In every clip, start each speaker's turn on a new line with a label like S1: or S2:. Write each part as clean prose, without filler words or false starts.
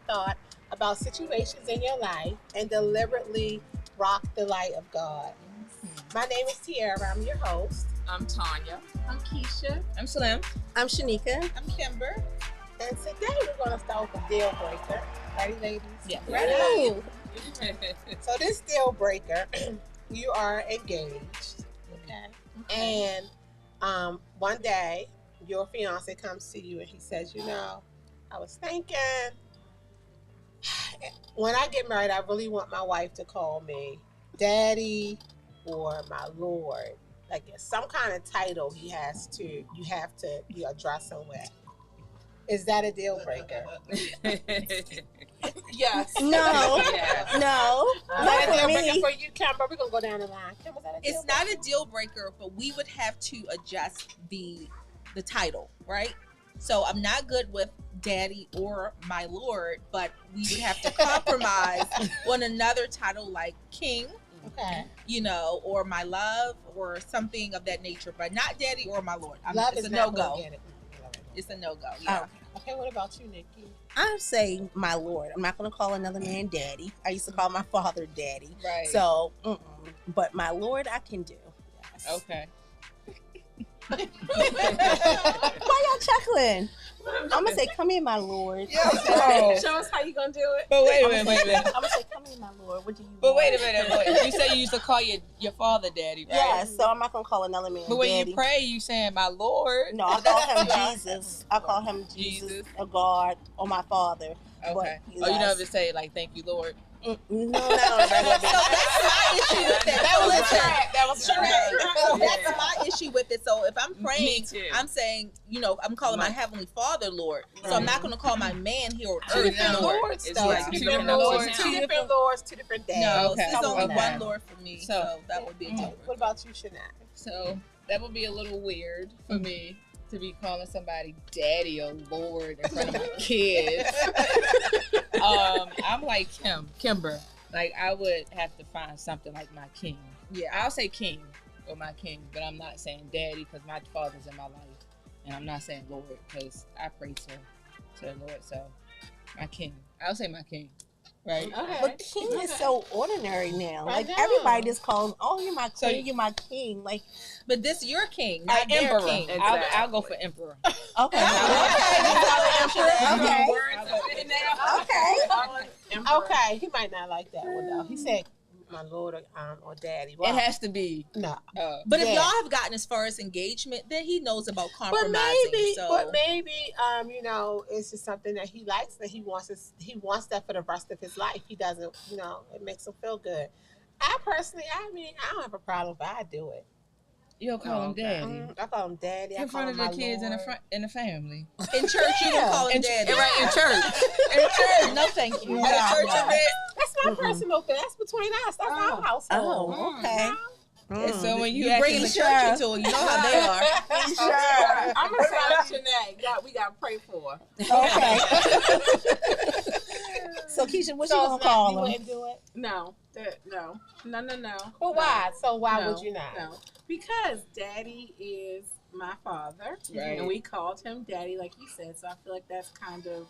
S1: Thought about situations in your life and deliberately rock the light of God. My name is Tiara. I'm your host.
S2: I'm Tanya.
S3: I'm Keisha.
S2: I'm Slim.
S4: I'm Shanika.
S3: I'm Kimber.
S1: And today we're going to start with a deal breaker. Ready, ladies?
S2: Yeah.
S1: Ready? So this deal breaker, you are engaged. Okay. And one day your fiance comes to you and he says, you know, I was thinking, when I get married, I really want my wife to call me daddy or my lord. Like it's some kind of title you have to address him with. Is that a deal breaker?
S3: Yes.
S4: No.
S2: Yeah.
S4: No.
S1: Is that a deal breaker for you, Kimber? We're going to go down the line. Kimber, is that a deal
S3: It's
S1: breaker?
S3: not a deal breaker, but we would have to adjust the title, right? So I'm not good with daddy or my lord, but we would have to compromise on another title like king, you know, or my love or something of that nature, but not daddy or my lord.
S1: Love
S3: it's
S1: is
S3: a
S1: not
S3: no-go.
S1: gonna get it.
S3: It's a no-go, yeah.
S1: Okay, what about you, Nikki?
S4: I say my lord. I'm not going to call another man daddy. I used to call my father daddy.
S2: Right.
S4: So, but my lord, I can do. Yes.
S2: Okay.
S4: Why y'all chuckling? I'm gonna say, "Come here, my lord."
S2: Oh.
S3: Show us how you gonna do it.
S2: But wait a minute.
S4: I'm gonna say, "Come here, my lord." What do you?
S2: But
S4: want?
S2: wait a minute. But you say you used to call your father daddy, right?
S4: Yes. So I'm not gonna call another man
S2: But when
S4: daddy.
S2: you pray, you saying my Lord.
S4: No, I call him Jesus. I call him Jesus, a God, or my father.
S2: Okay.
S4: But,
S2: Oh, you never say like thank you, Lord.
S4: No, not on a regular basis.
S3: So that's my issue with it.
S1: That was correct.
S3: So that's my issue with it. So if I'm
S2: Me
S3: praying,
S2: too.
S3: I'm saying, you know, I'm calling my heavenly Father Lord. So I'm not going to call my man here on
S2: Two
S3: earth
S2: different
S3: Lord.
S2: lords,
S3: It's
S2: though.
S3: like
S2: Two
S3: two
S2: different
S3: different
S2: lords.
S3: lords.
S1: Two different lords, two different dads.
S3: No,
S2: Okay.
S3: it's only
S4: Okay.
S3: one Lord for me.
S2: So-
S3: So that would be a deal breaker.
S1: What about you, Shania?
S2: So that would be a little weird for me to be calling somebody daddy or Lord in front of my kids. I'm like Kimber. Like I would have to find something like my king.
S3: Yeah.
S2: I'll say king or my king, but I'm not saying daddy because my father's in my life, and I'm not saying Lord because I pray to the Lord. So my king. I'll say my king. Right.
S1: Okay.
S4: But king is so ordinary now.
S1: I
S4: Like
S1: know.
S4: everybody just calls, "Oh, you're my
S2: So
S4: queen, you're my king." Like,
S3: But this your king, not their
S2: Emperor.
S3: king.
S2: I'll go for emperor.
S4: okay,
S1: Okay, he might not like that one though. He said, "My lord or daddy." Well,
S2: It has to be.
S1: no.
S3: But if
S1: Yeah.
S3: y'all have gotten as far as engagement, then he knows about
S1: But
S3: compromising.
S1: maybe, you know, it's just something that he likes that he wants that for the rest of his life. He doesn't, you know, it makes him feel good. I personally, I don't have a problem if I do it.
S2: You'll call him daddy.
S1: I call him daddy.
S2: In
S1: I call
S2: front
S1: him
S2: of
S1: my
S2: the kids
S1: lord.
S2: in the family.
S3: in church, you don't call him daddy.
S2: Right, in church.
S3: In church, no thank you.
S1: No,
S3: At a church
S1: no.
S3: event,
S1: That's my personal thing. That's between us. That's our household.
S4: Oh, okay.
S2: And so when
S3: you bring the church into it, you know how they are.
S4: Sure.
S5: I'm gonna say Shanae. We got to pray for her.
S4: Okay. So Keisha, what you gonna
S1: You
S4: call him?
S1: wouldn't do it?
S5: No. No.
S1: But why? So why
S5: No,
S1: would you not?
S5: No, because Daddy is my father,
S2: Right.
S5: and we called him Daddy, like you said. So I feel like that's kind of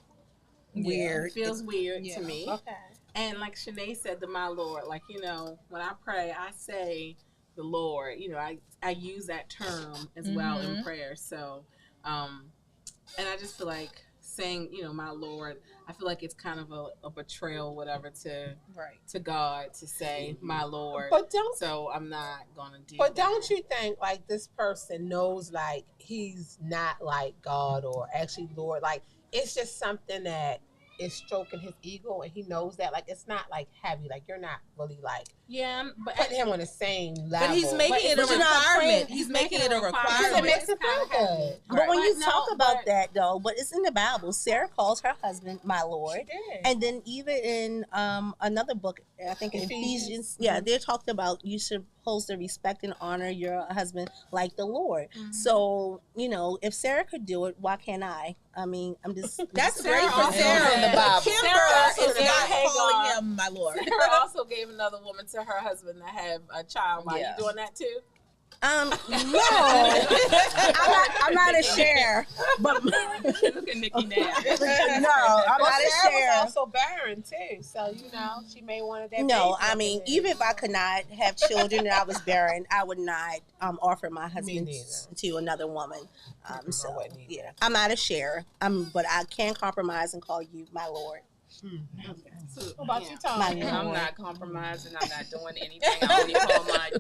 S4: Weird.
S5: It feels weird to me.
S1: Okay.
S5: And like Shanae said to my Lord, like, you know, when I pray, I say the Lord. You know, I use that term as well in prayer. So, and I just feel like saying, you know, my Lord, I feel like it's kind of a betrayal, whatever, to God to say my Lord.
S1: But don't
S5: So I'm not gonna do.
S1: But
S5: that.
S1: don't you think like this person knows like he's not like God or actually Lord? Like it's just something that is stroking his ego and he knows that. Like it's not like heavy. Like you're not really like
S5: Yeah, but
S1: putting him on the same level.
S3: But he's making it a
S4: But you're not
S3: requirement.
S4: praying.
S3: He's making it a
S1: because it
S3: requirement.
S1: makes him feel good.
S4: But when when you
S5: no,
S4: talk about
S5: but-
S4: that though, but it's in the Bible. Sarah calls her husband my
S1: She
S4: Lord.
S1: did.
S4: And then even in another book, I think in Ephesians, yeah, they talked about you supposed to respect and honor your husband like the Lord. So, you know, if Sarah could do it, why can't I? I mean, I'm just
S3: That's
S5: Sarah
S3: great for
S5: also
S3: Sarah.
S2: in the Bible.
S3: Kimber
S5: Sarah
S3: is
S5: also
S3: not
S5: gave
S3: calling
S5: Hagar.
S3: him my Lord.
S5: Sarah also gave another woman to her husband to have a child. Are
S3: Yeah.
S5: you doing that too?
S4: no, I'm not a share, but
S2: Look at Nikki now.
S4: no, I'm not a
S1: Sarah
S4: share.
S1: was also barren too, so you know she may wanted that.
S4: No,
S1: baby
S4: I
S1: up
S4: mean,
S1: in there.
S4: even if I could not have children and I was barren, I would not offer my husband
S1: neither.
S4: to another woman. So
S1: wouldn't either.
S4: yeah, I'm not a share. But I can compromise and call you my Lord.
S1: What about you,
S4: My
S1: Tony?
S4: Lord.
S2: I'm not compromising. I'm not doing anything. I only call my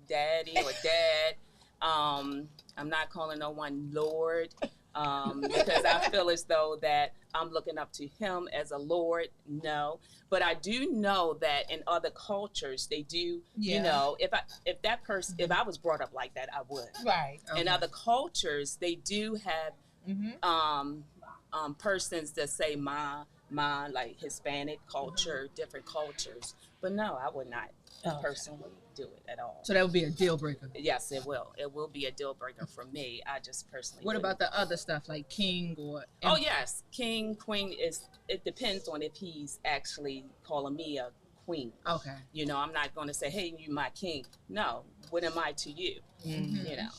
S2: daddy or dad. I'm not calling no one Lord because I feel as though that I'm looking up to him as a Lord. No, but I do know that in other cultures they do. You know, if I was brought up like that, I would.
S1: Right.
S2: In other cultures, they do have persons that say my like Hispanic culture, different cultures. But no, I would not personally do it at all.
S6: So that would be a deal breaker.
S2: Yes, it will. It will be a deal breaker for me. I just personally.
S6: What
S2: wouldn't.
S6: about the other stuff like king or?
S2: Oh yes, king, queen it depends on if he's actually calling me a queen.
S6: Okay.
S2: You know, I'm not going to say, "Hey, you my king." No, what am I to you?
S6: Mm-hmm.
S2: You know.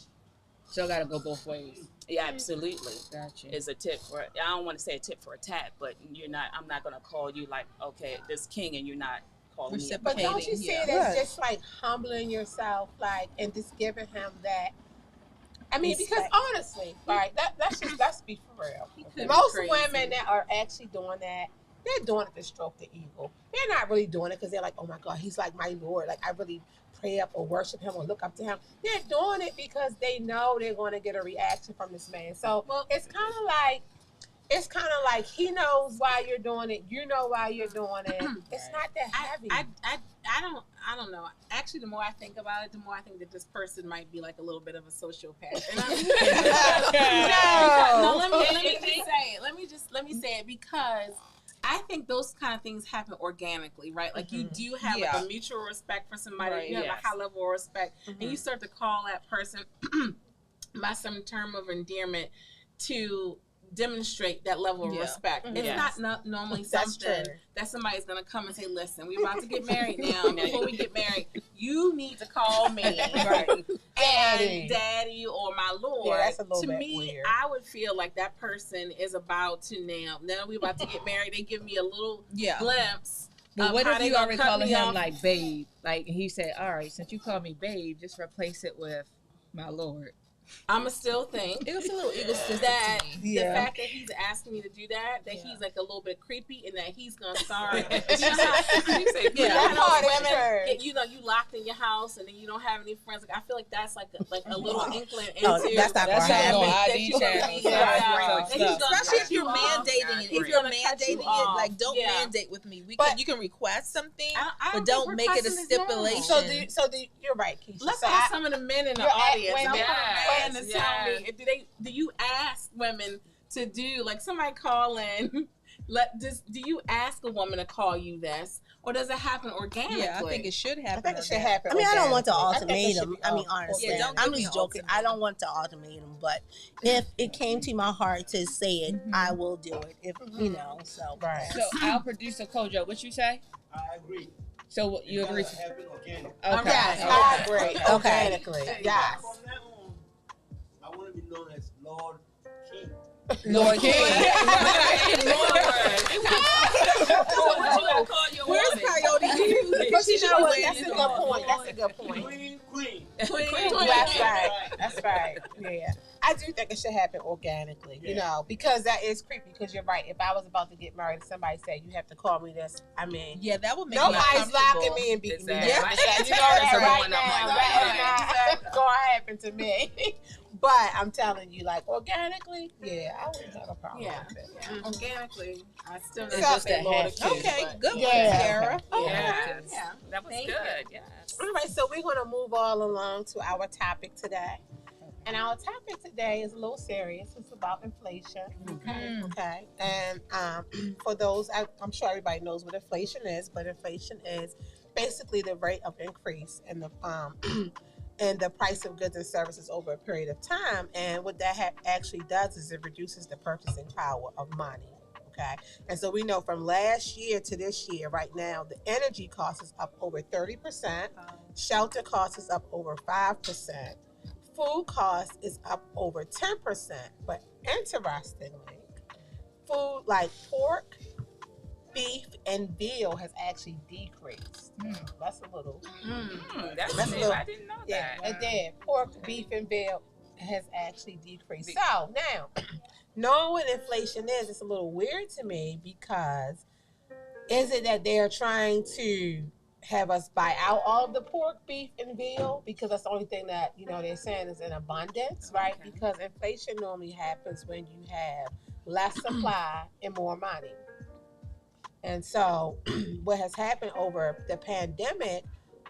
S6: So I gotta go both ways.
S2: Yeah, absolutely.
S6: Gotcha.
S2: Is a tip for. I don't want to say a tip for a tat, but I'm not going to call you like, okay, this king, and you're not calling me.
S1: But don't you see it
S4: Yeah.
S1: as just like humbling yourself, like, and just giving him that? I mean, because
S4: Respect.
S1: honestly, like let's be for real.
S5: He could be
S1: Most
S5: crazy.
S1: women that are actually doing that, they're doing it to stroke the ego. They're not really doing it because they're like, oh my God, he's like my Lord. Like I really pray up or worship him or look up to him. They're doing it because they know they're going to get a reaction from this man. So it's kind of like he knows why you're doing it. You know why you're doing it. It's not that heavy.
S5: I don't know. Actually, the more I think about it, the more I think that this person might be like a little bit of a sociopath. And let me say it because I think those kind of things happen organically, right? Like you do have like a mutual respect for somebody.
S2: Right,
S5: you have
S2: yes.
S5: a high level of respect, and you start to call that person by some term of endearment to demonstrate that level of respect. It's
S2: Yes.
S5: not normally
S1: That's
S5: something
S1: true.
S5: that somebody's gonna come and say, "Listen, we're about to get married now. Before we get married, you need to call me, daddy or my Lord."
S1: Yeah, that's a little
S5: to
S1: bit
S5: me,
S1: weird.
S5: I would feel like that person is about to now we're about to get married. They give me a little glimpse.
S6: But what
S5: how
S6: if
S5: they
S6: you
S5: gonna
S6: already
S5: cut
S6: calling
S5: me
S6: him
S5: off?
S6: like babe? Like he said, all right, since you call me babe, just replace it with my Lord.
S5: I'ma still think
S3: It was a little egotistic
S5: that
S3: to me.
S5: the fact that he's asking me to do that, he's like a little bit creepy, and that he's gonna start.
S1: That part is true.
S5: You know, you locked in your house, and then you don't have any friends. Like I feel like that's like a little inkling into.
S4: Oh, that's not gonna happen.
S5: that you gonna be
S3: Especially if you're mandating it. If you're
S5: gonna cut
S3: mandating
S5: you
S3: it,
S5: off.
S3: like don't
S5: Yeah.
S3: mandate with me.
S1: But-
S3: You can request something,
S5: I
S3: but
S5: don't
S3: don't
S5: think
S3: make it a
S5: requesting is normal.
S3: stipulation.
S1: So you're right, Keisha.
S5: Let's
S1: So
S5: ask some of the men in the
S1: you're at-
S5: audience.
S1: wait a
S5: I want
S1: minute.
S5: a man to tell me. Do you ask women to do like somebody call in? Do you ask a woman to call you this, or does it happen organically?
S3: Yeah, I think it should
S1: I
S3: happen.
S1: think it should happen.
S4: I mean, I don't want to
S1: organically. I think it should
S4: ultimatum.
S1: be
S4: I mean, honestly,
S3: Yeah, don't
S4: I'm
S3: give me
S4: just
S3: an
S4: joking. I don't want to ultimatum, but if it came to my heart to say it, I will do it. If you know, so
S1: Right.
S2: So our producer Kojo, what you say?
S7: I agree.
S2: So what you agree?
S7: It gotta happen organic.
S2: Okay.
S1: Yes, I agree.
S4: Okay.
S1: Organically. Yes.
S7: From now on, I want to be known as Lord King.
S2: Lord King.
S3: Where's Coyote?
S1: But you know what? That's a good point. That's a good point.
S7: Queen.
S1: That's right. That's right. Yeah. I do think it should happen organically, you know, because that is creepy. Because you're right. If I was about to get married, somebody said you have to call me this. I mean,
S3: Yeah, that would make
S1: nobody's
S3: me uncomfortable.
S1: locking me and beating me.
S2: Exactly.
S1: down.
S2: Yeah.
S1: You know that
S2: That's
S1: right
S2: one
S1: now.
S2: I'm like,
S1: That is not going to happen to me. But I'm telling you, like organically, yeah, I wouldn't have a problem
S5: Yeah.
S1: with it.
S5: Yeah. Organically, I still
S1: It's
S5: not
S1: just
S5: say
S2: that
S5: Lord
S2: hash
S5: King,
S3: Okay,
S5: but-
S3: good one,
S1: Yeah.
S3: Sarah.
S2: Yes.
S5: Yeah.
S2: That was
S5: Thank
S2: good.
S5: you.
S2: Yes.
S1: All right, so we're going to move all along to our topic today. And our topic today is a little serious. It's about inflation. Okay. And for those, I'm sure everybody knows what inflation is, but inflation is basically the rate of increase in the and the price of goods and services over a period of time. And what that actually does is it reduces the purchasing power of money. Okay. And so we know from last year to this year, right now, the energy cost is up over 30%, shelter cost is up over 5%, food cost is up over 10%. But interestingly, food like pork, beef, and veal has actually decreased. That's a little.
S6: That's
S1: a
S6: new.
S1: little.
S6: I didn't know
S1: Yeah,
S6: that.
S1: it did. Pork, beef, and veal has actually decreased. So now, knowing what inflation is, it's a little weird to me because is it that they're trying to have us buy out all of the pork, beef, and veal because that's the only thing that they're saying is in abundance, right?
S6: Okay.
S1: Because inflation normally happens when you have less supply and more money. And so what has happened over the pandemic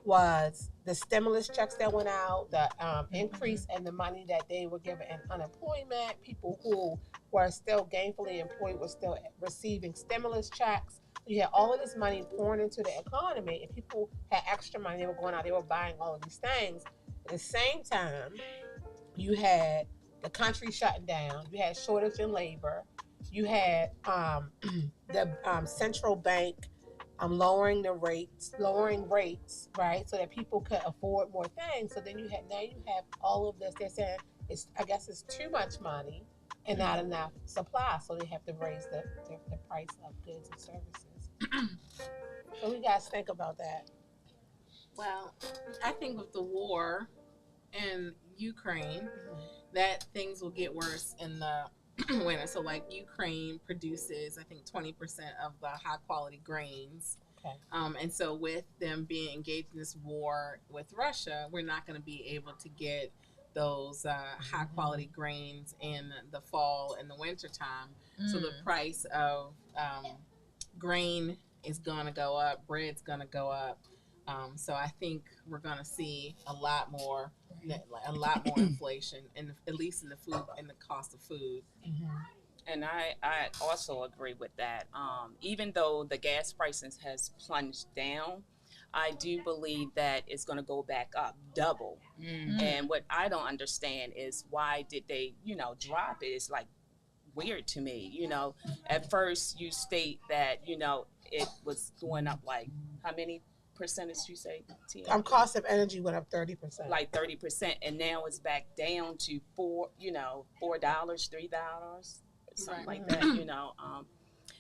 S1: was the stimulus checks that went out, the increase in the money that they were given in unemployment, people who were still gainfully employed were still receiving stimulus checks. You had all of this money pouring into the economy, and people had extra money. They were going out, they were buying all of these things. At the same time, you had the country shutting down, you had shortage in labor, you had the central bank lowering rates, right, so that people could afford more things. So then you have all of this. They're saying it's too much money and not enough supply, so they have to raise the price of goods and services. So we guys think about that.
S5: Well, I think with the war in Ukraine, that things will get worse in the winter. So like Ukraine produces, I think 20% of the high quality grains.
S1: Okay.
S5: And so with them being engaged in this war with Russia, we're not going to be able to get those high quality grains in the fall and the winter time. So the price of grain is going to go up, bread's going to go up. So I think we're going to see a lot more inflation, at least in the food and the cost of food.
S8: And I also agree with that. Even though the gas prices has plunged down, I do believe that it's going to go back up double. And what I don't understand is why did they, drop it? It's like weird to me. At first you state that, it was going up like how many percentage you say?
S1: Cost of energy went up 30%.
S8: Like 30%, and now it's back down to $4, $3, something like that.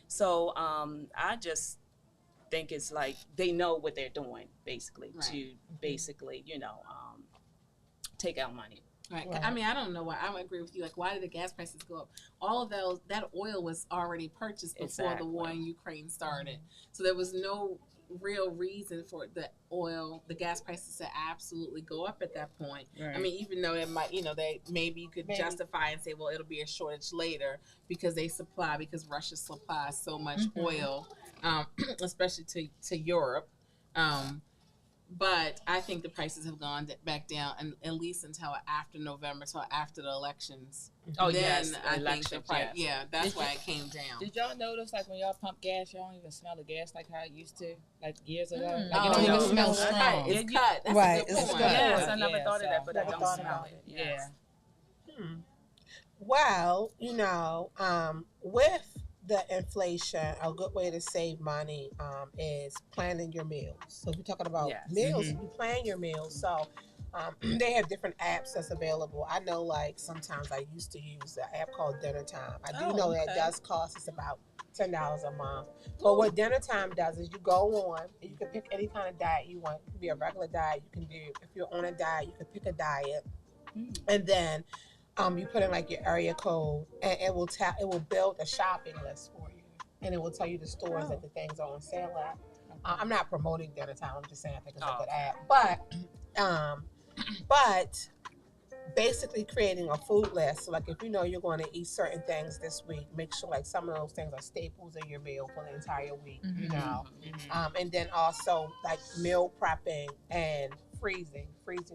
S8: So I just think it's like they know what they're doing basically to basically take out money.
S5: Right. I mean, I don't know why. I would agree with you. Like, why did the gas prices go up? All of that oil was already purchased before the war in Ukraine started. So there was no real reason for the gas prices to absolutely go up at that point. Right. I mean, even though it might, maybe you could justify and say, well, it'll be a shortage later because Russia supplies so much oil, especially to Europe. But I think the prices have gone back down, and at least until after November, until after the elections.
S8: Oh,
S5: then
S8: yes,
S5: I think the price, that's why it came down.
S6: Did y'all notice, like, when y'all pump gas, y'all don't even smell the gas like how it used to, like years ago? Like, it don't even smell strong.
S5: It's cut. That's
S4: right.
S5: a good
S4: It's
S5: point.
S4: cut.
S8: Yes, I never thought of that, but I don't smell it.
S6: Yeah.
S1: Well, with the inflation, a good way to save money is planning your meals. So if you're talking about meals, you plan your meals. So they have different apps that's available. I know, like, sometimes I used to use an app called Dinner Time. I do know that does cost us about $10 a month. But what Dinner Time does is you go on and you can pick any kind of diet you want. It can be a regular diet. You can do, if you're on a diet, you can pick a diet. And then you put in like your area code, and it will build a shopping list for you, and it will tell you the stores that the things are on sale at. I'm not promoting Dinner Time. I'm just saying I think it's a good app. But basically creating a food list. So like if you're going to eat certain things this week, make sure like some of those things are staples in your meal for the entire week. And then also like meal prepping and freezing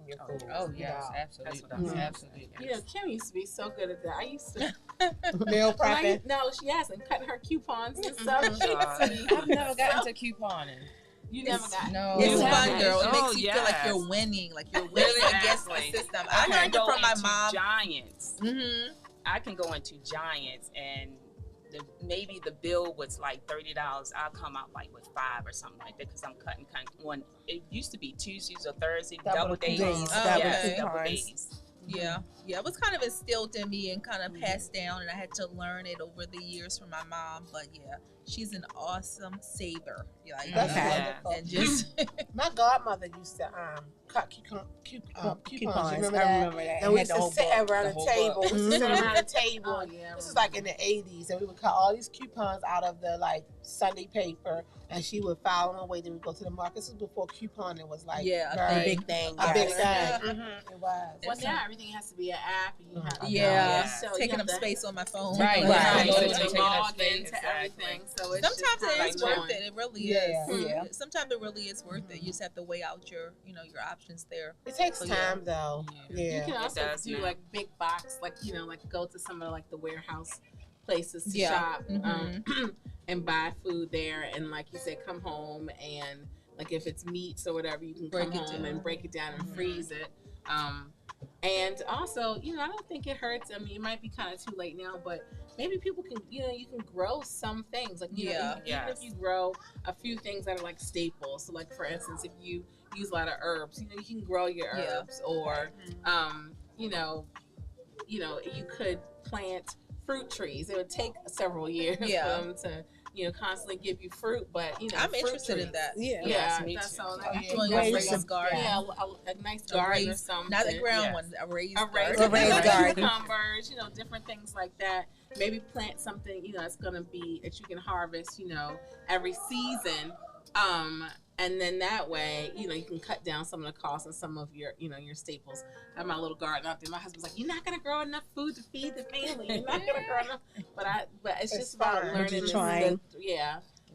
S1: your food.
S2: Oh yes,
S1: you
S2: absolutely,
S8: That's what I'm
S2: absolutely.
S5: You know, Kim used to be so good at that. I used to.
S1: know. Meal prepping.
S5: No, she hasn't cut her coupons and stuff.
S2: I've never gotten to couponing.
S5: You never got.
S2: No,
S3: It's
S8: You
S3: fun,
S8: haven't?
S3: girl. It
S8: Oh,
S3: makes you feel like
S8: yes.
S3: you're winning, against the system. I
S8: can
S3: learned it
S8: go
S3: from my
S8: into
S3: mom.
S8: Giants.
S3: Mm-hmm.
S8: I can go into Giants and maybe the bill was like $30. I'll come out like with 5 or something like that because I'm cutting on. It used to be Tuesdays or Thursdays, double days.
S3: Oh, okay.
S8: Double days.
S3: Yeah, it was kind of instilled in me and kind of passed down, and I had to learn it over the years from my mom. But yeah, she's an awesome saver. Like,
S1: That's
S8: Yeah.
S1: wonderful.
S3: and just
S1: My godmother used to cut coupons. You remember
S4: I
S1: that?
S4: remember that.
S1: And we
S4: Had
S1: used
S4: the
S1: to
S4: whole
S1: sit
S4: book.
S1: around
S2: The
S1: the
S2: whole
S1: table.
S2: book.
S1: We used to sit around the table.
S5: Oh yeah.
S1: This is like in the 80s, and we would cut all these coupons out of the like Sunday paper, and she would file them away. Then we go to the market. This was before couponing was like
S3: Yeah,
S1: very,
S3: a
S4: big thing.
S1: a big
S4: yes.
S1: thing. It was.
S5: Well, now everything has to be an app. And you have
S3: yeah,
S5: So you
S3: taking
S5: have
S3: up
S5: to-
S3: space on my phone.
S2: Right,
S1: right.
S5: So
S2: Literally
S5: you
S2: taking up
S5: log
S2: space.
S5: into
S8: Exactly.
S5: everything. So it's
S3: Sometimes
S5: just
S3: it is
S5: kinda
S3: worth it. It really
S1: Yeah.
S3: is.
S4: Yeah.
S3: Sometimes it really is worth it. You just have to weigh out your options there.
S1: It takes
S3: So, yeah.
S1: time though.
S5: You
S1: Yeah.
S5: can also
S8: does
S5: do
S8: now.
S5: like big box, like like go to some of like the warehouse places to
S3: Yeah.
S5: shop
S3: Mhm.
S5: and buy food there, and like you said, come home and like if it's meats or whatever, you can
S3: Break
S5: come
S3: it
S5: home
S3: down.
S5: and break it down and freeze it. And also, I don't think it hurts. I mean, it might be kind of too late now, but maybe people can, you can grow some things. Like,
S3: Yeah.
S5: even
S8: Yes.
S5: if you grow a few things that are like staples. So, like for instance, if you use a lot of herbs, you can grow your
S3: Yeah.
S5: herbs, or you could plant fruit trees. It would take several years
S3: Yeah.
S5: for them to, constantly give you fruit, but
S3: I'm
S5: fruit
S3: interested in
S5: trees.
S3: that.
S4: Yeah.
S5: Yeah,
S8: Yes, me
S5: that's
S8: too.
S5: all.
S1: Oh, yeah.
S3: Doing
S1: Yeah,
S3: a
S1: you
S3: raised
S1: should-
S3: garden.
S5: Yeah, a nice
S3: A
S5: garden or
S3: raised-
S5: something.
S3: not a ground
S8: Yes.
S3: one, a raised
S5: A raised,
S3: garden.
S4: garden.
S5: cucumbers, different things like that. Maybe plant something, that's gonna be that you can harvest, every season. And then that way, you can cut down some of the costs and some of your, your staples. I have my little garden out there. My husband's like, "You're not gonna grow enough food to feed the family. You're not gonna grow enough." But it's just about
S1: fine.
S5: learning
S4: You're
S5: the
S4: trying.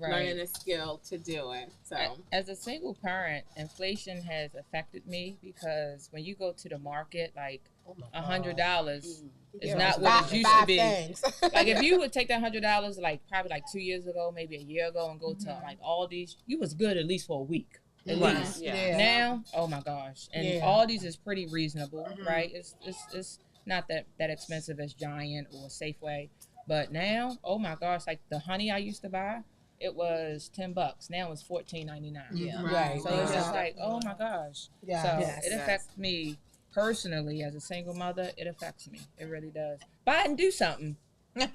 S5: learning the skill to do it. So
S2: As a single parent, inflation has affected me because when you go to the market, like $100 is not what it used to be.
S1: Things.
S2: Like if you would take that $100, like probably like 2 years ago, maybe a year ago, and go to like Aldi's, you was good at least for a week. At
S4: Right.
S2: least.
S8: Yeah.
S2: Now, oh my gosh, and
S1: Yeah.
S2: Aldi's is pretty reasonable,
S1: Mhm.
S2: right? It's not that expensive as Giant or Safeway, but now, oh my gosh, like the honey I used to buy, it was $10. Now it's $14.99.
S3: Yeah.
S1: Right.
S2: So it's just
S1: Yeah.
S2: like, oh my gosh.
S1: Yeah.
S2: So
S4: Yes.
S2: it affects me personally as a single mother. It affects me. It really does. Buy and do something.
S8: I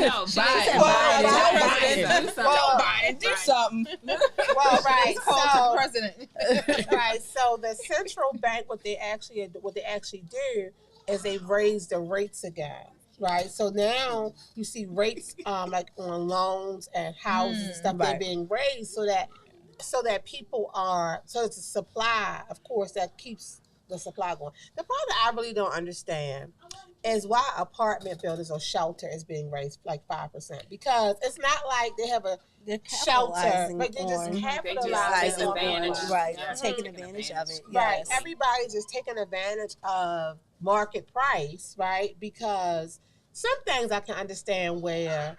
S8: know.
S2: Buy it.
S1: Well,
S2: Buy it.
S1: right.
S2: Don't
S1: Well,
S2: buy it. Do something.
S1: Well, right.
S3: Call to
S1: So,
S3: the president.
S1: right. So the central bank, what they actually do is they raise the rates again. Right. So now you see rates like on loans and houses and stuff, they're
S4: Right.
S1: being raised so that people are, so it's a supply, of course, that keeps the supply going. The part that I really don't understand is why apartment buildings or shelter is being raised like 5%, because it's not like they have a
S4: They're
S1: shelter,
S4: capitalizing
S1: like they're just
S4: on-
S8: They
S1: capitalizing
S8: take
S1: on
S8: advantage.
S1: it.
S4: Right.
S8: Yeah.
S4: Taking
S8: Taking
S4: advantage of it.
S1: Right.
S4: Yes.
S1: Everybody's just taking advantage of market price, right? Because some things I can understand where,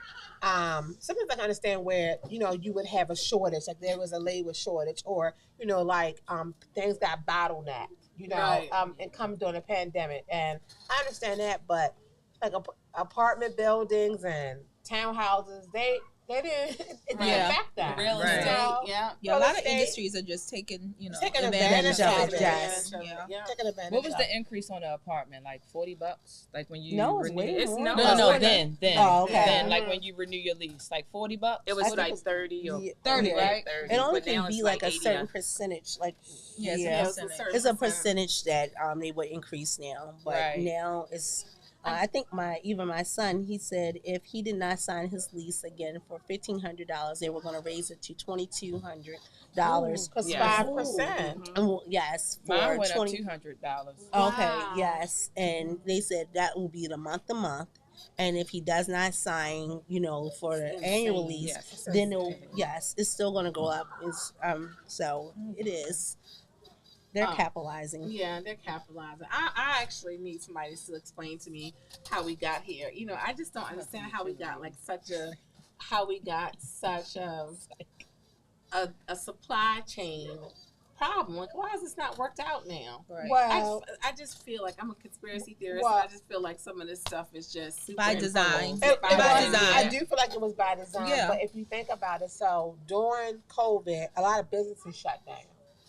S1: you would have a shortage, like there was a labor shortage, or, things got bottlenecked,
S5: Right.
S1: and come during a pandemic. And I understand that, but like apartment buildings and townhouses, it didn't
S3: Yeah.
S1: affect that.
S5: real
S2: Right.
S5: estate,
S1: So,
S5: yeah.
S3: Yeah, a lot of
S1: estate-
S3: industries are just taking,
S1: taking
S3: advantage
S1: advantage of
S3: of
S1: it.
S3: it.
S4: Yes.
S3: Yeah.
S1: Taking advantage
S2: What was
S1: of
S2: the increase on the apartment? Like $40? Like when you
S4: No, it's
S2: renew-
S4: way
S8: It's
S4: more.
S8: no-
S2: No.
S8: it's
S2: Then.
S4: Oh, okay.
S2: Then, like when you renew your lease, like $40.
S8: It was
S4: I think
S8: like
S4: it's-
S8: 30 or
S4: Yeah.
S3: 30,
S4: Yeah.
S3: right?
S8: 30,
S4: It only
S8: but now
S4: can
S8: it's
S4: be like a
S8: 80
S4: certain
S8: now.
S4: percentage. Like,
S3: Yes,
S4: yeah.
S3: yes.
S4: It's a percentage that they would increase now, but
S2: Right.
S4: now it's. I think my son, he said if he did not sign his lease again for $1,500, they were going to raise it to $2,200.
S1: Because
S8: Yes.
S1: 5%.
S8: Mhm.
S4: Yes, for
S2: Mine went up
S4: 20.
S2: $200.
S4: Okay,
S5: Wow.
S4: yes, and they said that will be the month to month, and if he does not sign, for the annual lease,
S2: Yes.
S4: then it's still going to go up. So it is. They're capitalizing.
S5: Yeah, they're capitalizing. I actually need somebody to explain to me how we got here. You know, I just don't understand how we got such a supply chain problem. Like, why is this not worked out now?
S2: Right.
S1: Well,
S5: I just feel like I'm a conspiracy theorist, and I just feel like some of this stuff is just super
S3: By design.
S5: By design.
S1: I do feel like it was by design.
S3: Yeah.
S1: But if you think about it, so during COVID, a lot of businesses shut down.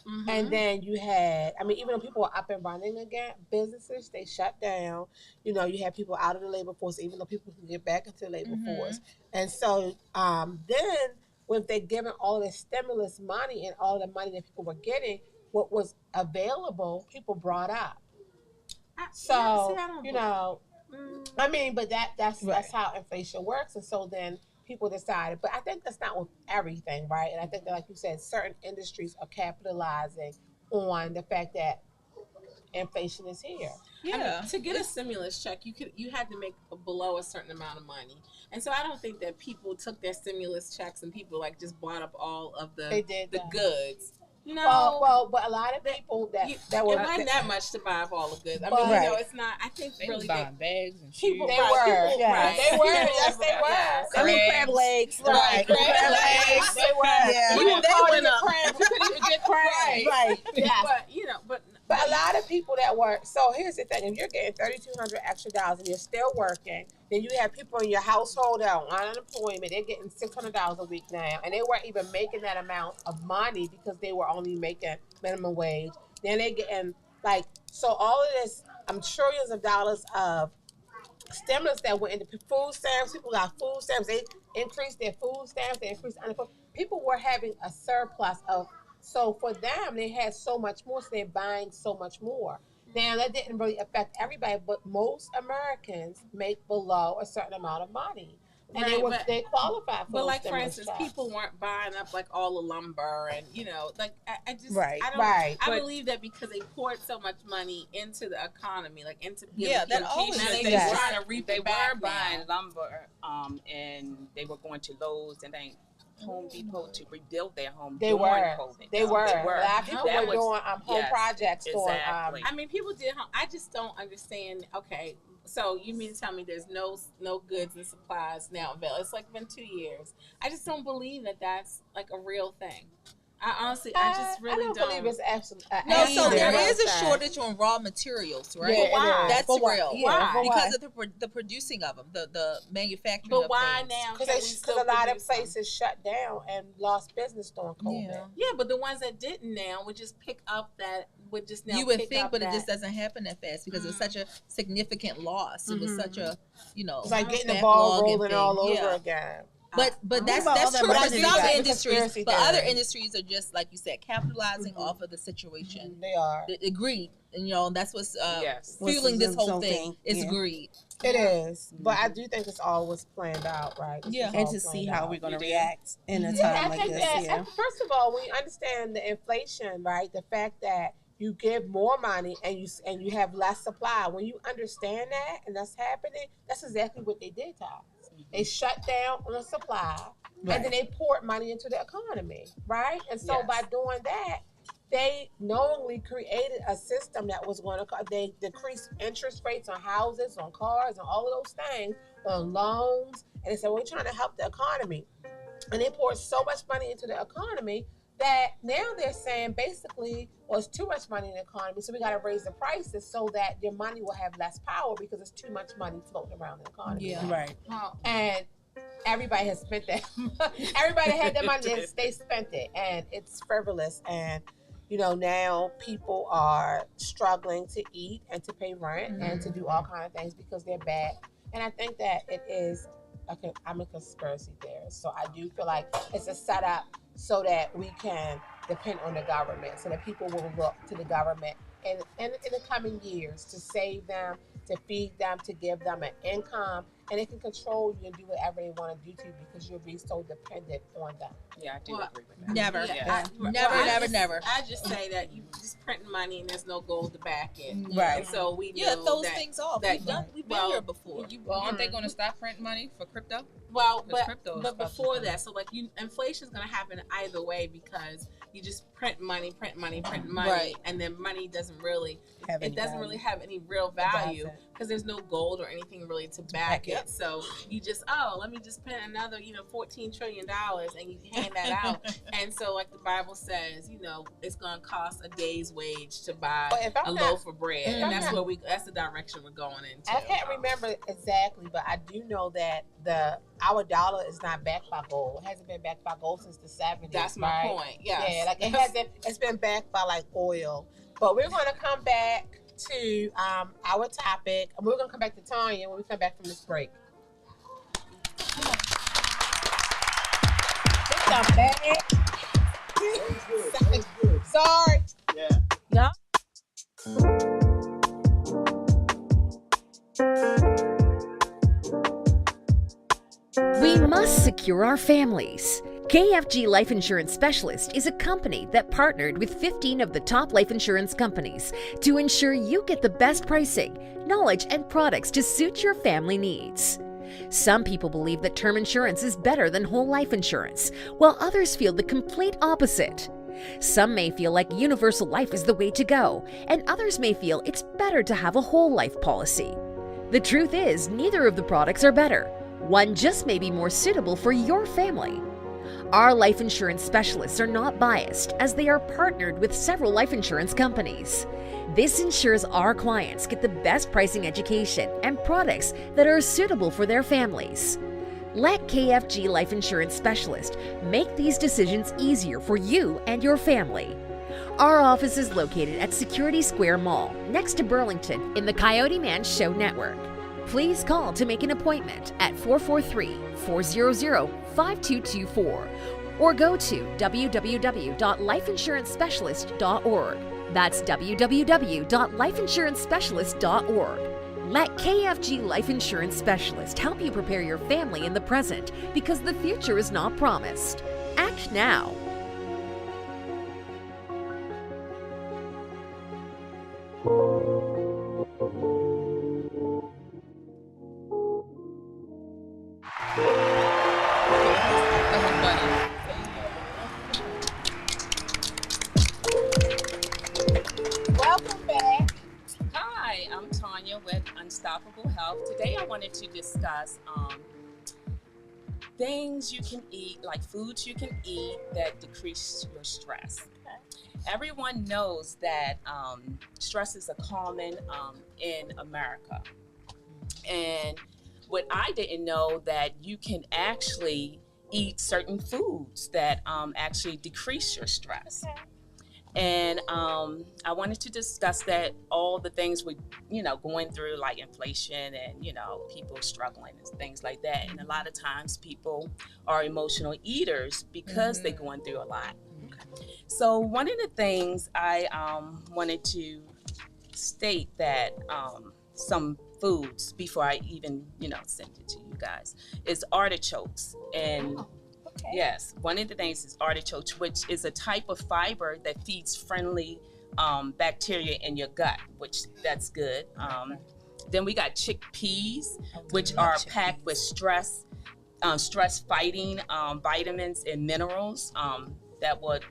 S5: Mm-hmm.
S1: And then you had, I mean, even though people were up and running again, businesses, they shut down. You know, you had people out of the labor force, even though people could get back into the labor force. And so then when they're giving all this stimulus money and all the money that people were getting, what was available, people brought up. You know, I mean, but that's how inflation works. And so then people decided, but I think that's not with everything, right? And I think that, like you said, certain industries are capitalizing on the fact that inflation is here.
S3: Yeah.
S5: I mean, to get a stimulus check, you had to make below a certain amount of money, and so I don't think that people took their stimulus checks and people like just bought up all of the goods. No,
S1: well, but a lot of people that were
S5: it wasn't that much to buy up all the goods. I mean, you know, it's not. I think
S2: They
S5: really
S2: was buying bags and shoes.
S1: they were, yes, they were.
S4: I mean, crab legs,
S1: Right, crab legs, they were.
S4: Yeah.
S1: You couldn't even get crabs. Right, yeah.
S5: But
S1: a lot of people that work. So here's the thing: if you're getting $3,200 extra and you're still working, then you have people in your household that are on unemployment. They're getting $600 a week now, and they weren't even making that amount of money because they were only making minimum wage. Then they getting so all of this, trillions of dollars of stimulus that went into food stamps. People got food stamps. They increased their food stamps. They increased unemployment. People were having a surplus of. So for them, they had so much more, so they're buying so much more. Now, that didn't really affect everybody, but most Americans make below a certain amount of money. And they qualify for
S5: But for instance, people weren't buying up all the lumber and, I believe that because they poured so much money into the economy, into
S3: that always
S5: they were trying to reap
S8: They
S5: it back
S8: were buying lumber, and they were going to Lowe's and then Home Depot to rebuild their home during COVID.
S1: They were. A lot of people were doing home projects.
S8: Exactly.
S5: I mean, people did home. I just don't understand. Okay, so you mean to tell me there's no goods and supplies now available? It's been 2 years. I just don't believe that that's a real thing. I honestly, I just really don't
S1: believe it's absolutely.
S3: No, so there is a shortage on raw materials, right?
S1: Yeah, why?
S3: That's real.
S1: Yeah,
S3: why? Because of the producing of them, the manufacturing.
S5: But
S3: of
S5: why
S3: things.
S5: now?
S1: Because a lot of places shut down and lost business during COVID.
S5: Yeah, but the ones that didn't now would just pick up that. Would just now.
S3: You would think, but it just doesn't happen that fast because it was such a significant loss. It was such a
S1: It's like getting the ball rolling all over again.
S3: But that's true for some industries. But other industries are just like you said, capitalizing off of the situation.
S1: They are.
S3: The greed, and that's what's fueling this whole thing. It's greed.
S1: It is, but I do think it's always planned out, right?
S4: And to see how we're going to react in a time like this.
S1: First of all, we understand the inflation, right? The fact that you give more money and you have less supply. When you understand that and that's happening, that's exactly what they did to us. They shut down on supply, and then they poured money into the economy, right? And so by doing that, they knowingly created a system that was going to, they decreased interest rates on houses, on cars, and all of those things, on loans. And they said, we're trying to help the economy. And they poured so much money into the economy that now they're saying basically, well, it's too much money in the economy, so we got to raise the prices so that your money will have less power because it's too much money floating around the economy.
S4: Yeah, right.
S1: And everybody has spent that. Everybody had that money, they spent it, and it's frivolous. And now people are struggling to eat and to pay rent and to do all kinds of things because they're bad. And I think that it is. I'm a conspiracy theorist, so I do feel like it's a setup so that we can depend on the government, so that people will look to the government in the coming years to save them, to feed them, to give them an income, and they can control you and do whatever they want to do to you because you'll be so dependent on them.
S8: Yeah, I do agree with that.
S3: Never. Never.
S5: I just say that you just printing money and there's no goal to back it.
S4: Right.
S5: And so we
S3: it throws things off. We've been here before.
S2: Aren't they going to stop printing money for crypto?
S5: Well, but before that, so inflation is going to happen either way because you just print money,
S3: Right.
S5: and then money doesn't really
S4: Have any
S5: really
S4: value.
S5: have any real value because there's no gold or anything really to back it. So you just, let me just print another, $14 trillion, and you hand that out. And so, like the Bible says, it's gonna cost a day's wage to buy a loaf of bread, and that's the direction we're going into.
S1: I can't remember exactly, but I do know that our dollar is not backed by gold. It hasn't been backed by gold since the 70s.
S5: That's my point. Yes.
S1: Yeah, like it hasn't. It's been backed by like oil. But we're going to come back to our topic, and we're going to come back to Tanya when we come back from this break. Come back. Sorry.
S7: Yeah.
S9: We must secure our families. KFG Life Insurance Specialist is a company that partnered with 15 of the top life insurance companies to ensure you get the best pricing, knowledge, and products to suit your family needs. Some people believe that term insurance is better than whole life insurance, while others feel the complete opposite. Some may feel like universal life is the way to go, and others may feel it's better to have a whole life policy. The truth is, neither of the products are better. One just may be more suitable for your family. Our life insurance specialists are not biased, as they are partnered with several life insurance companies. This ensures our clients get the best pricing, education, and products that are suitable for their families. Let KFG Life Insurance Specialist make these decisions easier for you and your family. Our office is located at Security Square Mall, next to Burlington, in the Coyoteman Show Network. Please call to make an appointment at 443-400-5224 or go to www.lifeinsurancespecialist.org. That's www.lifeinsurancespecialist.org. Let KFG Life Insurance Specialist help you prepare your family in the present, because the future is not promised. Act now.
S1: Welcome back.
S8: Hi, I'm Tanya with Unstoppable Health. Today I wanted to discuss things you can eat, like foods you can eat that decrease your stress. Everyone knows that stress is a common in America. And what I didn't know, that you can actually eat certain foods that actually decrease your stress. And I wanted to discuss that, all the things we, going through, like inflation and, people struggling and things like that. And a lot of times people are emotional eaters because they're going through a lot. So one of the things I wanted to state that some foods, before I even, send it to you guys, is artichokes. And yes, one of the things is artichokes, which is a type of fiber that feeds friendly bacteria in your gut, which that's good. Then we got chickpeas, which are packed with stress fighting vitamins and minerals that would,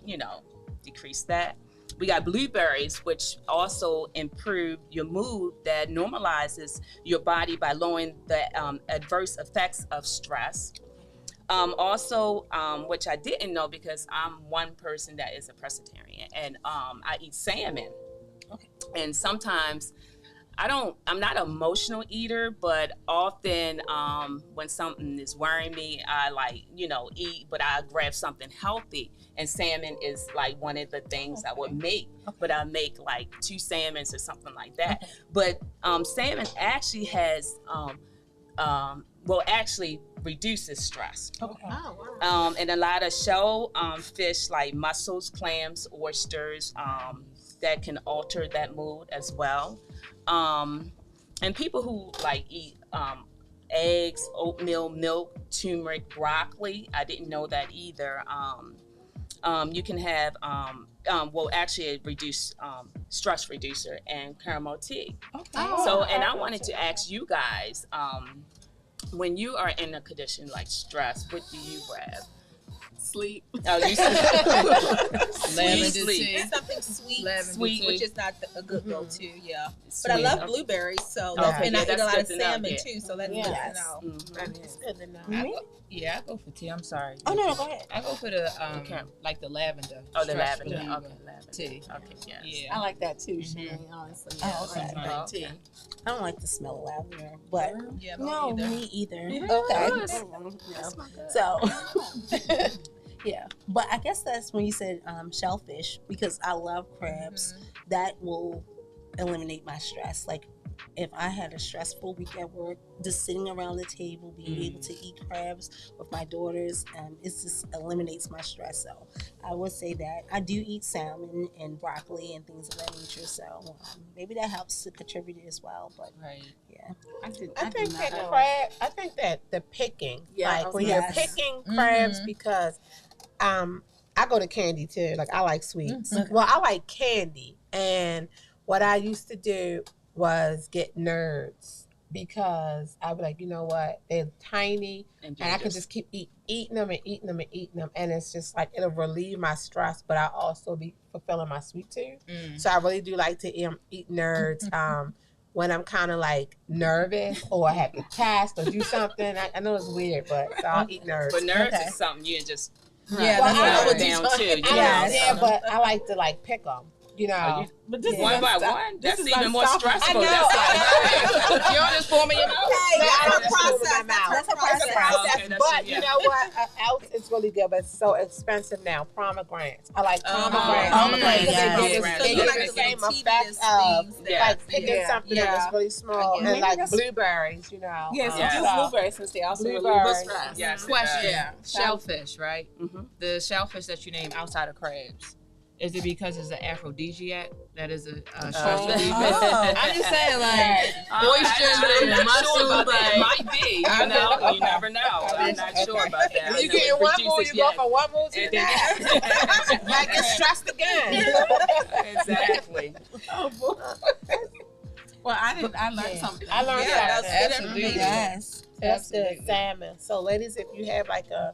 S8: decrease that. We got blueberries, which also improve your mood, that normalizes your body by lowering the adverse effects of stress. Also, which I didn't know, because I'm one person that is a pescatarian, and I eat salmon. And sometimes I'm not an emotional eater, but often when something is worrying me, I eat, but I grab something healthy. And salmon is like one of the things I would make, but I make like 2 salmons or something like that. But salmon actually has, actually reduces stress. And a lot of shell fish, like mussels, clams, oysters, that can alter that mood as well. And people who eat eggs, oatmeal, milk, turmeric, broccoli, I didn't know that either. You can have, actually reduce stress reducer, and caramel tea. So, and I wanted to ask you guys, when you are in a condition like stress, what do you grab?
S5: sleep.
S8: Oh, you
S2: Lavender
S8: sleep.
S2: tea.
S3: Something sweet,
S2: Lavender tea.
S3: which is not a good go-to. Yeah,
S8: Sweet.
S3: but I love blueberries, so
S8: Okay,
S3: and I
S8: yeah,
S3: eat a
S8: that's
S3: lot
S8: good
S3: of
S8: to know,
S3: salmon
S8: yeah.
S3: too. So that's
S1: Yes.
S3: good to know.
S8: Mhm.
S1: It's good to know.
S2: I go for tea. I'm sorry.
S4: Oh no, go ahead.
S2: I go for the
S8: Okay.
S2: like the lavender.
S8: Oh, the
S2: stress
S8: lavender.
S2: reliever
S8: Okay, lavender.
S2: tea.
S8: Okay, yes.
S2: Yeah.
S5: I like that too, Shanae, honestly. Yeah,
S4: Oh, okay.
S5: I like tea.
S4: I don't like the smell of lavender, but
S3: Yeah,
S4: no,
S3: either.
S4: me either.
S5: Yeah.
S4: Okay.
S8: That smell good.
S4: So, yeah. But I guess that's when you said shellfish, because I love crabs. That will eliminate my stress. Like, if I had a stressful week at work, just sitting around the table, being able to eat crabs with my daughters, it just eliminates my stress. So I would say that I do eat salmon and broccoli and things of that nature. So maybe that helps to contribute as well. But
S2: Right.
S4: yeah,
S1: I think that crab. I think that the picking,
S5: Yeah, I
S1: like
S5: was
S1: when
S4: gonna
S1: you're
S4: say.
S1: picking crabs, because I go to candy too. Like I like sweets. Well, I like candy, and what I used to do was get nerds because I was like, you know what, they're tiny, and I can just keep eating them and eating them and eating them, and it's just like it'll relieve my stress, but I also be fulfilling my sweet tooth. So I really do like to eat nerds. When I'm kind of like nervous or I have to test or do something, I know it's weird, but so I'll eat nerds.
S8: But nerds is something you just
S3: Yeah,
S1: Well,
S3: that's
S1: I
S3: what I
S1: know
S3: would
S8: down
S3: do.
S8: too.
S1: Yeah, but I like to like pick them, you know.
S5: But this
S8: One
S5: is
S8: by
S5: unstop-
S8: one.
S5: this
S8: That's
S5: is
S8: even more
S5: unstoppable.
S8: stressful.
S1: I know.
S8: That's like, you don't just form in your mouth.
S3: That's a
S1: That's
S3: process.
S1: my mouth.
S3: That's a
S1: It's a
S3: process.
S1: process,
S8: Okay, that's
S1: but
S8: it,
S1: you
S8: yeah.
S1: know what? An ounce is really good, but it's so expensive now. Pomegranates. I like pomegranates.
S3: Pomegranates,
S1: Because
S3: yeah.
S1: they
S8: Right.
S3: So
S1: give
S3: you
S1: you
S3: like
S1: the
S3: the
S1: same
S3: little
S1: effect
S3: tedious
S1: of
S3: things
S8: Yeah.
S1: like picking
S3: Yeah.
S1: something
S3: Yeah.
S1: that's really small,
S3: Yeah.
S1: and like
S4: That's-
S1: blueberries, you know.
S5: Yes,
S8: Yeah.
S5: just blueberries, since they also relieve
S1: Blueberries.
S5: stress.
S8: Yes.
S2: Question.
S5: Yeah.
S2: Shellfish, right?
S8: Mhm.
S2: The shellfish that you name outside of crabs. Is it because it's an aphrodisiac that is a stress reliever? I'm just saying, like, oysters
S8: I'm
S2: and
S8: not sure
S2: mussels,
S8: about that. It
S2: like,
S8: might be. You know, you never know. I'm not sure about that. I
S1: You
S8: know
S1: get in
S8: it
S1: one mood,
S8: produces-
S1: you go
S8: yes.
S1: from one mood to the next. Like get stressed again.
S8: Exactly.
S5: Well, I learned something.
S1: I learned
S3: Yeah,
S1: that.
S3: that's good
S2: Absolutely.
S3: information.
S4: yes.
S1: That's good.
S2: Absolutely.
S1: Salmon. So, ladies, if you have like a,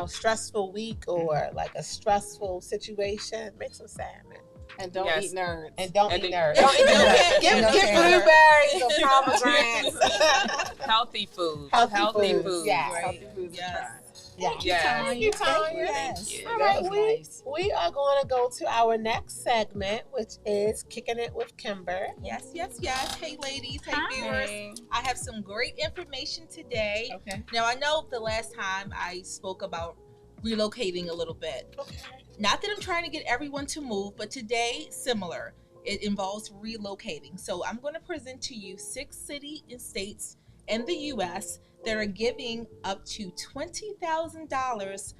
S1: stressful week or like a stressful situation, make some salmon
S5: And don't
S8: Yes.
S5: eat nerds.
S1: and don't
S8: And
S1: eat
S8: the-
S1: nerds. Don't eat nerds. Give
S4: Okay.
S1: blueberries or pomegranates.
S8: Healthy food.
S1: Healthy foods,
S8: food.
S1: yeah.
S3: Right.
S5: Healthy foods to
S3: Yes.
S5: try.
S1: Yeah.
S8: Yes.
S1: Thank you, Tanya.
S4: Yes.
S8: you.
S1: All
S2: that
S1: right,
S2: was
S1: we
S2: nice.
S1: are going to go to our next segment, which is Kicking It with Kimber.
S3: Yes, yes, yes. Hey, ladies. Hey, viewers.
S8: Hey.
S3: I have some great information today.
S2: Okay.
S3: Now, I know the last time I spoke about relocating a little bit. Not that I'm trying to get everyone to move, but today, similar. It involves relocating. So I'm going to present to you 6 cities and states in the U.S. that are giving up to $20,000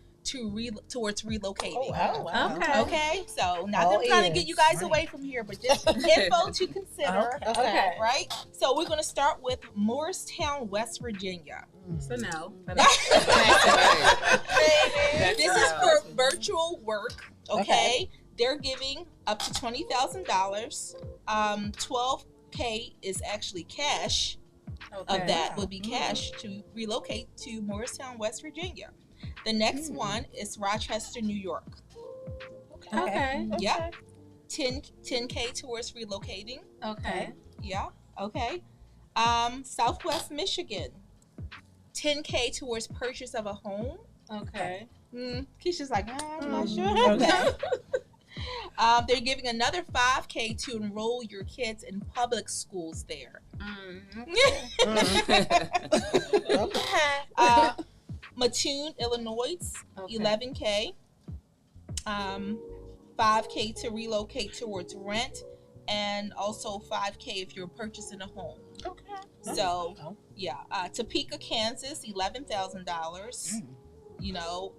S3: towards relocating.
S1: Oh, wow.
S4: Okay.
S3: Okay, so not
S1: All
S3: that I'm trying to
S1: ears.
S3: get you guys away from here, but just info to consider.
S1: Okay.
S3: Right? So we're going to start with Morristown, West Virginia.
S5: So no.
S3: This is for virtual work, okay? They're giving up to $20,000. 12K is actually cash. Of that would be cash to relocate to Morristown, West Virginia. The next one is Rochester, New York.
S5: Okay.
S3: Yeah. 10K towards relocating.
S5: Okay.
S3: Yeah. Okay. Southwest Michigan. 10K towards purchase of a home.
S5: Okay.
S3: Keisha's like, I'm not sure. Okay. They're giving another 5K to enroll your kids in public schools there. Mattoon, Illinois, 11K. 5K to relocate towards rent, and also 5K if you're purchasing a home.
S1: Okay.
S3: So, yeah. Topeka, Kansas, $11,000. You know,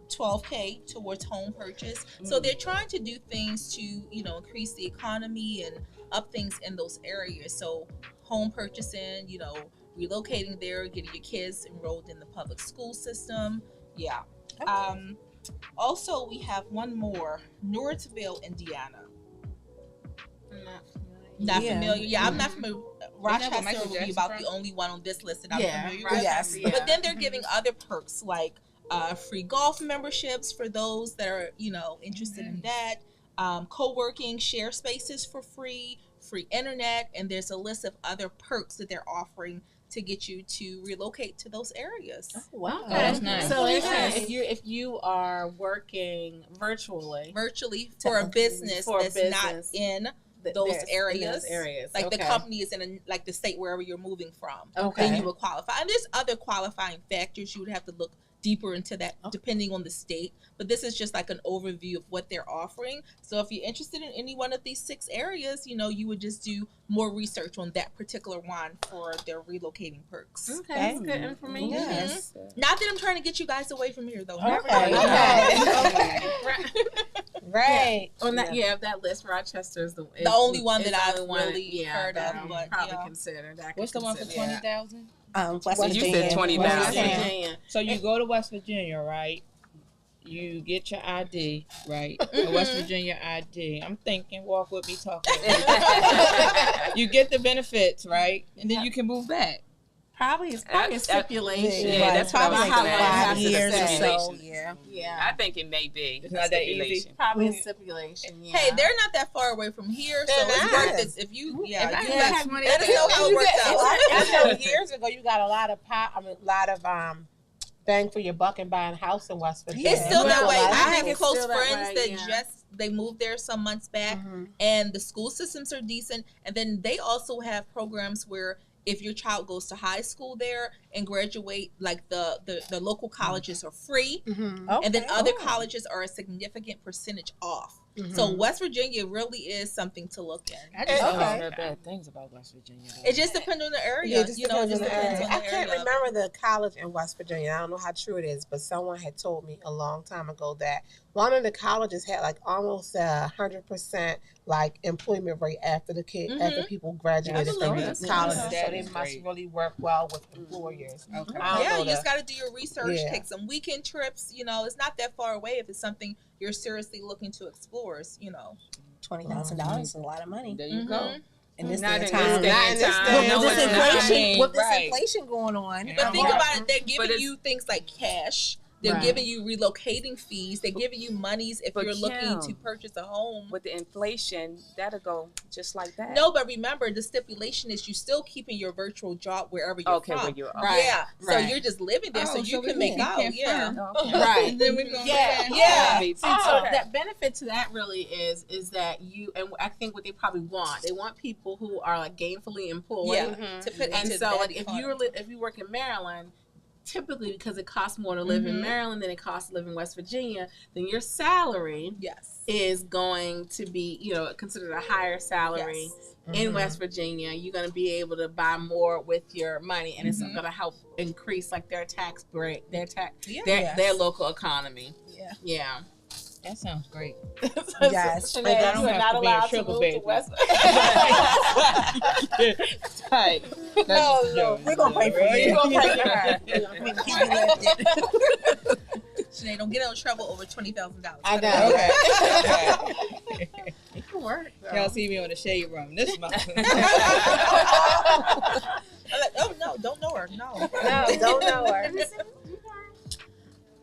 S3: 12K towards home purchase. So they're trying to do things to, increase the economy and up things in those areas. So home purchasing, relocating there, getting your kids enrolled in the public school system. Yeah.
S4: Okay.
S3: Also, we have one more, Northville, Indiana. Not familiar. Yeah, I'm not familiar. Rochester
S2: Michael
S3: will be
S2: Jackson
S3: about
S2: from?
S3: the only one on this list that I'm familiar with.
S4: Yes.
S3: But then they're giving other perks like free golf memberships for those that are, interested in that. Co-working, share spaces for free internet, and there's a list of other perks that they're offering to get you to relocate to those areas.
S4: Oh, wow.
S5: Okay.
S6: That's nice.
S5: So
S4: Really
S5: it's
S4: nice.
S5: if you are working virtually
S3: For a business that's not in those
S5: in
S3: areas.
S5: those areas.
S3: Like the
S5: Okay.
S3: company is in the state wherever you're moving from.
S5: Okay.
S3: Then you will qualify. And there's other qualifying factors. You would have to look deeper into that depending on the state. But this is just like an overview of what they're offering. So if you're interested in any one of these 6 areas, you would just do more research on that particular one for their relocating perks.
S5: Okay, that's good information.
S4: Yes.
S3: Not that I'm trying to get you guys away from here, though.
S4: Okay.
S1: Right.
S5: On that, that list, Rochester is the
S3: only one that
S5: the
S3: I've
S5: only one,
S3: really heard
S5: that
S3: of,
S5: I would
S3: but,
S5: probably
S3: yeah.
S5: consider. That I
S6: What's
S5: could
S6: the one for
S5: consider, yeah.
S6: 20,000?
S4: West
S8: You said
S4: Virginia.
S8: 20,000.
S5: West
S4: Yeah.
S5: Virginia.
S6: So you go to West Virginia, right? You get your ID, right? A West Virginia ID. I'm thinking, walk with me, talk with me. You get the benefits, right? And then you can move back.
S5: Probably it's probably a stipulation.
S8: Yeah, that's what I was
S5: Probably
S8: gonna
S5: how
S8: ask.
S5: long
S8: It's
S5: it
S8: a
S5: has to
S4: years or
S5: stay.
S4: so. Yeah.
S5: Yeah.
S8: I think it may be.
S6: It's not that easy.
S8: stipulation.
S5: Probably a stipulation. Yeah.
S3: Hey, they're not that far away from here, so
S1: They're
S3: it's
S1: not.
S3: worth it. If you,
S6: If I
S3: you
S6: had
S3: let
S6: 20
S3: us know how it works out.
S1: I know years ago you got a lot of bang for your buck and buying a house in West Virginia.
S3: It's still that way.
S1: I
S3: I
S1: think
S3: have
S5: it's
S3: close
S5: still that
S3: friends
S5: way,
S3: that
S5: yeah.
S3: they moved there some months back, and the school systems are decent. And then they also have programs where if your child goes to high school there and graduate, like the local colleges are free, and then other colleges are a significant percentage off. So West Virginia really is something to look at.
S6: I just
S1: Okay.
S6: always heard bad things about West Virginia. though.
S3: It just depends on the area.
S1: Yeah, it just
S3: It just
S1: depends on the
S3: depends
S1: area.
S3: on
S1: I
S3: the
S1: can't
S3: area.
S1: remember the college in West Virginia. I don't know how true it is, but someone had told me a long time ago that one of the colleges had like almost 100% like employment rate after after people graduated
S3: That's
S1: from
S3: good.
S1: these
S3: That's
S1: colleges.
S6: good.
S1: So
S6: That
S1: they
S6: is
S1: must
S6: great.
S1: really work well with employers.
S6: Okay.
S1: I don't
S3: Yeah,
S1: know
S3: you
S1: the-
S3: just got to do your research,
S1: Yeah.
S3: take some weekend trips. It's not that far away if it's something you're seriously looking to explore.
S4: $20,000 is a lot of money.
S6: There you go.
S4: In this
S8: Not
S4: day
S8: in
S4: and
S8: this
S4: time.
S8: day
S1: Not
S8: and
S1: in this
S8: time.
S1: day.
S8: No,
S4: With
S8: it's
S4: this
S8: not.
S4: inflation, with this
S6: Right.
S4: inflation going on.
S6: Yeah.
S3: But think
S8: Yeah.
S3: about it. They're
S8: But
S3: giving
S8: it's-
S3: you things like cash. They're
S5: Right.
S3: giving you relocating fees. They're giving you monies if
S8: But
S3: you're looking to
S8: Kim,
S3: purchase a home.
S8: With the inflation, that'll go just like that.
S3: No, but remember, the stipulation is you still keeping your virtual job wherever you're
S8: Okay,
S3: from.
S8: where you're
S5: Right.
S3: Yeah, so
S5: Right.
S3: you're just living there, so you can make out. Yeah.
S5: Right.
S6: Then we're gonna
S5: Yeah.
S3: Yeah.
S8: Me too.
S5: So that benefit to that really is that you, and I think what they probably want, they want people who are like gainfully employed.
S3: Yeah. To put
S5: And
S3: into
S5: so
S3: that
S5: like if
S3: economy.
S5: you work in Maryland, typically because it costs more to live in Maryland than it costs to live in West Virginia, then your salary
S3: Yes.
S5: is going to be, considered a higher salary in West Virginia. You're going to be able to buy more with your money, and it's going to help increase like their tax break, their local economy.
S3: Yeah.
S5: Yeah.
S6: That sounds great.
S4: Yes.
S5: Sinead,
S6: I don't
S5: you are
S6: have
S5: not
S6: to be a
S5: allowed to
S6: sugar
S5: move
S6: baby.
S5: to West
S6: Right.
S4: No, we're going to pray for you.
S5: We're gonna pray for her.
S4: We can keep you lifted.
S3: Sinead, don't get in trouble over $20,000.
S1: I know.
S6: Okay.
S5: It can work. though.
S6: Y'all see me on the shade room this month.
S3: I'm like, oh no, don't know her. No.
S1: No, don't know her.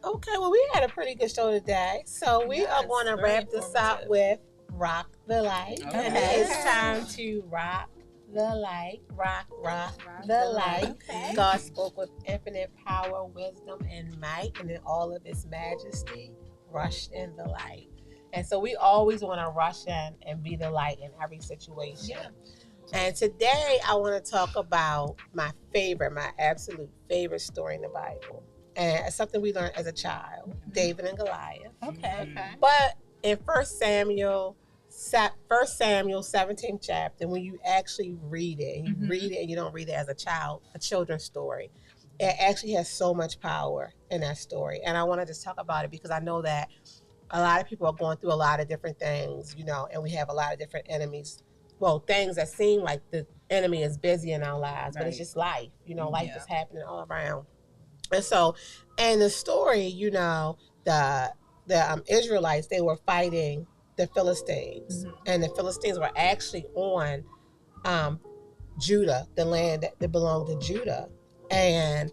S1: Okay, well, we had a pretty good show today. So we are going to
S3: very
S1: wrap this up
S3: informative.
S1: with Rock the Light.
S6: Okay.
S1: And it's time to rock the light. Rock the light.
S4: Okay.
S1: God spoke with infinite power, wisdom, and might, and in all of his majesty, rushed in the light. And so we always want to rush in and be the light in every situation.
S3: Yeah.
S1: And today I want to talk about my absolute favorite story in the Bible. And it's something we learned as a child, David and Goliath.
S4: Okay.
S1: But in 1 Samuel 17th chapter, when you actually read it, and you read it and you don't read it as a children's story, it actually has so much power in that story. And I want to just talk about it because I know that a lot of people are going through a lot of different things, and we have a lot of different enemies. Well, things that seem like the enemy is busy in our lives, but it's just life. Life is happening all around. And so, in the story, the Israelites, they were fighting the Philistines, and the Philistines were actually on Judah, the land that belonged to Judah. And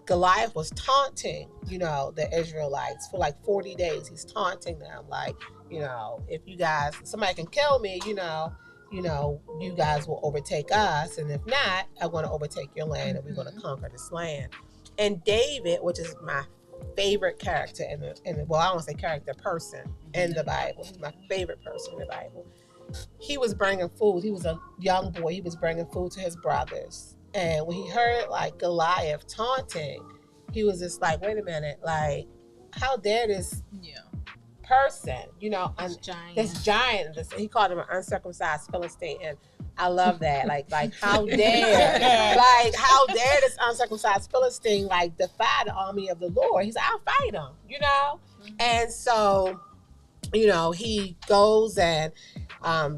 S1: Goliath was taunting, the Israelites for like 40 days. He's taunting them like, if you guys, somebody can kill me, you guys will overtake us. And if not, I'm going to overtake your land and we're going to conquer this land. And David, which is my favorite character well, I don't say character, person in the Bible. He's my favorite person in the Bible. He was bringing food. He was a young boy. He was bringing food to his brothers. And when he heard like Goliath taunting, he was just like, wait a minute, like, how dare this person, this giant, he called him an uncircumcised Philistine. And I love that. Like how dare, this uncircumcised Philistine like defy the army of the Lord? He's like, I'll fight him, And so, he goes and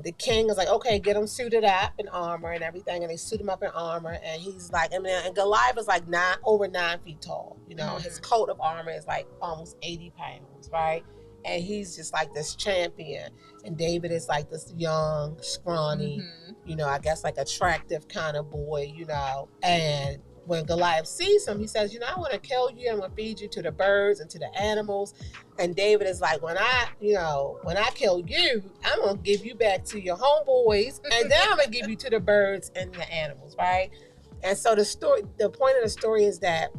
S1: the king is like, okay, get him suited up in armor and everything. And they suit him up in armor. And he's like, and Goliath is like over 9 feet tall. His coat of armor is like almost 80 pounds, right? And he's just like this champion. And David is like this young, scrawny, I guess like attractive kind of boy, And when Goliath sees him, he says, I want to kill you. I'm going to feed you to the birds and to the animals. And David is like, when I kill you, I'm going to give you back to your homeboys. And then I'm going to give you to the birds and the animals, right? And so the point of the story is that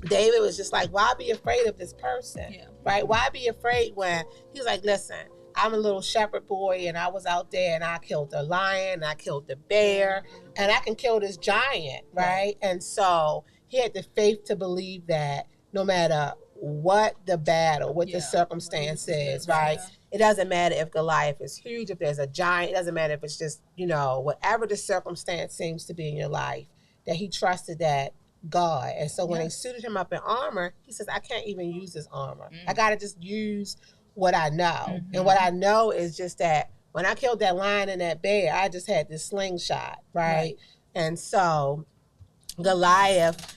S1: David was just like, why be afraid of this person? Right? Why be afraid when he's like, listen, I'm a little shepherd boy and I was out there and I killed the lion, I killed the bear, and I can kill this giant, right? And so he had the faith to believe that no matter what the battle, what the circumstance is, right? It doesn't matter if Goliath is huge, if there's a giant, it doesn't matter if it's just, whatever the circumstance seems to be in your life, that he trusted that God. And so when they suited him up in armor, he says, I can't even use this armor. I got to just use what I know. And what I know is just that when I killed that lion and that bear, I just had this slingshot, right? And so Goliath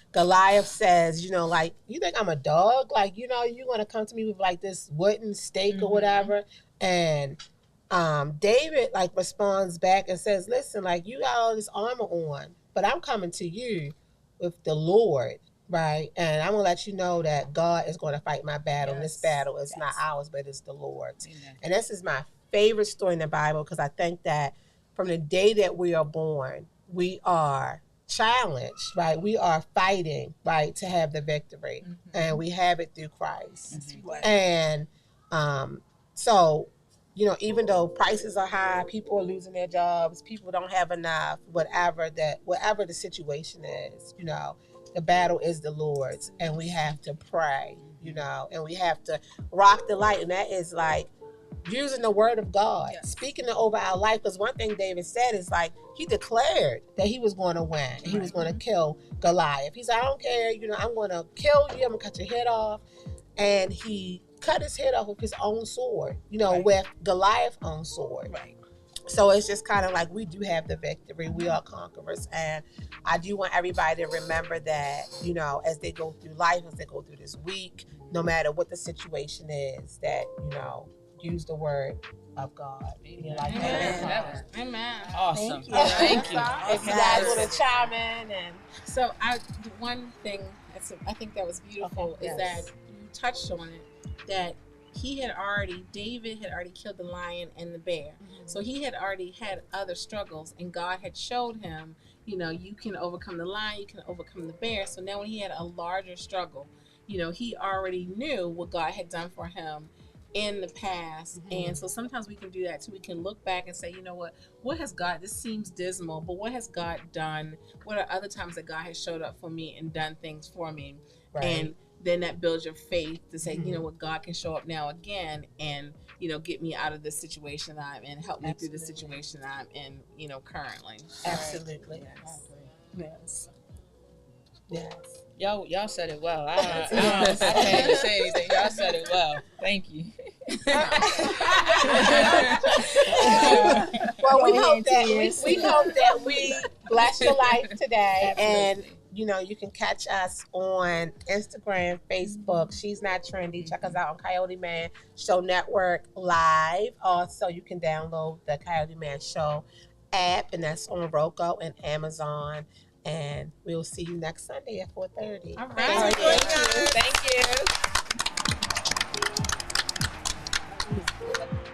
S1: says, like, you think I'm a dog? Like, you're going to come to me with like this wooden stake or whatever. And David like responds back and says, listen, like, you got all this armor on, but I'm coming to you with the Lord, right? And I'm going to let you know that God is going to fight my battle. And this battle is not ours, but it's the Lord's. And this is my favorite story in the Bible because I think that from the day that we are born, we are challenged, right? We are fighting, right, to have the victory. And we have it through Christ. And so, even though prices are high, people are losing their jobs, people don't have enough, whatever the situation is, the battle is the Lord's, and we have to pray, and we have to rock the light. And that is like using the word of God, speaking it over our life. Because one thing David said is like, he declared that he was going to win. And he was going to kill Goliath. He said, I don't care, I'm going to kill you. I'm going to cut your head off. And he cut his head off with his own sword, with Goliath's own sword. Right. So it's just kind of like we do have the victory. We are conquerors. And I do want everybody to remember that, as they go through life, as they go through this week, no matter what the situation is, that, use the word of God.
S3: Amen.
S8: Awesome.
S3: Thank you.
S1: If you guys want to chime in. And
S5: so one thing I think that was beautiful is that you touched on it, that David had already killed the lion and the bear. So he had already had other struggles, and God had showed him, you can overcome the lion, you can overcome the bear. So now when he had a larger struggle, he already knew what God had done for him in the past. And so sometimes we can do that too. We can look back and say, what has God, this seems dismal, but what has God done? What are other times that God has showed up for me and done things for me? Right. And then that builds your faith to say, what, God can show up now again and, get me out of this situation I'm in, help me through the situation I'm in, currently.
S1: Absolutely.
S5: Yes.
S6: Y'all said it well. I can't even say anything. Y'all said it well. Thank you.
S1: Well, we hope that we bless your life today. And you can catch us on Instagram, Facebook. She's Not Trendy. Check us out on Coyoteman Show Network Live. Also, you can download the Coyoteman Show app, and that's on Roku and Amazon. And we will see you next Sunday at 4:30.
S3: All right.
S6: Thank you.
S3: Thank you.